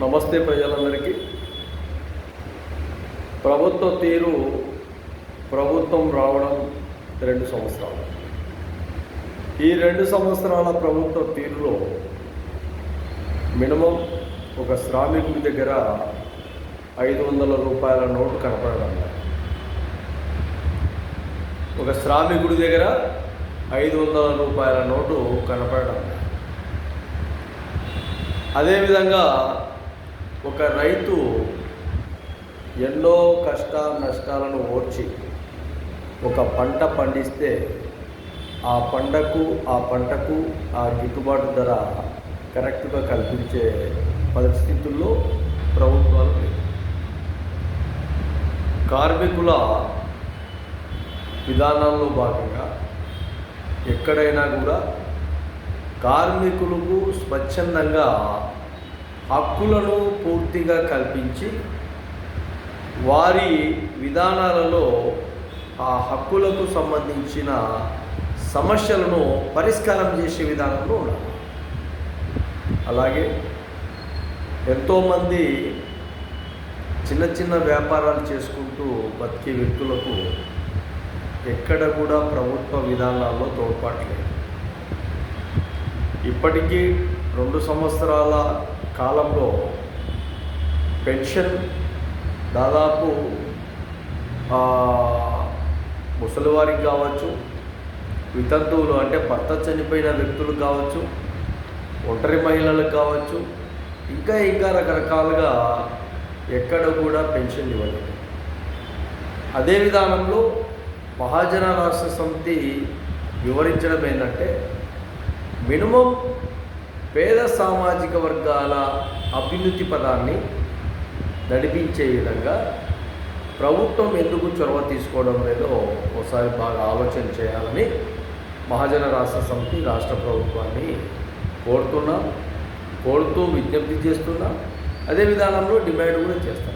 నమస్తే ప్రజలందరికీ. ప్రభుత్వ తీరు, ప్రభుత్వం రావడం 2 సంవత్సరాలు. ఈ 2 సంవత్సరాల ప్రభుత్వ తీరులో మినిమం ఒక శ్రామికుడి దగ్గర 500 రూపాయల నోటు కనపడడం, ఒక శ్రామికుడి దగ్గర 500 రూపాయల నోటు కనపడడం. అదేవిధంగా ఒక రైతు ఎన్నో కష్ట నష్టాలను ఓర్చి ఒక పంట పండిస్తే ఆ పంటకు ఆ గిట్టుబాటు ధర కరెక్ట్గా కల్పించే పరిస్థితుల్లో ప్రభుత్వాలు లేవు. కార్మికుల విధానాల్లో భాగంగా ఎక్కడైనా కూడా కార్మికులకు స్వచ్ఛందంగా హక్కులను పూర్తిగా కల్పించి వారి విధానాలలో ఆ హక్కులకు సంబంధించిన సమస్యలను పరిష్కారం చేసే విధానంలో ఉండాలి. అలాగే ఎంతోమంది చిన్న చిన్న వ్యాపారాలు చేసుకుంటూ బతికే వ్యక్తులకు ఎక్కడ కూడా ప్రభుత్వ విధానాల్లో తోడ్పడలేదు. ఇప్పటికీ 2 సంవత్సరాల కాలంలో పెన్షన్ దాదాపు ముసలివారికి కావచ్చు, వితంతువులు అంటే భర్త చనిపోయిన వ్యక్తులు కావచ్చు, ఒంటరి మహిళలకు కావచ్చు, ఇంకా రకరకాలుగా ఎక్కడ కూడా పెన్షన్ ఇవ్వలేదు. అదే విధానంలో మహాజన రాష్ట్ర సమితి వివరించడం ఏంటంటే మినిమం పేద సామాజిక వర్గాల అభ్యున్నతి పదాన్ని నడిపించే విధంగా ప్రభుత్వం ఎందుకు చొరవ తీసుకోవడం లేదో ఒకసారి బాగా ఆలోచన చేయాలని మహాజన రాష్ట్ర సమితి రాష్ట్ర ప్రభుత్వాన్ని కోరుతూ విజ్ఞప్తి చేస్తున్నా. అదే విధానంలో డిమాండ్ కూడా చేస్తాం.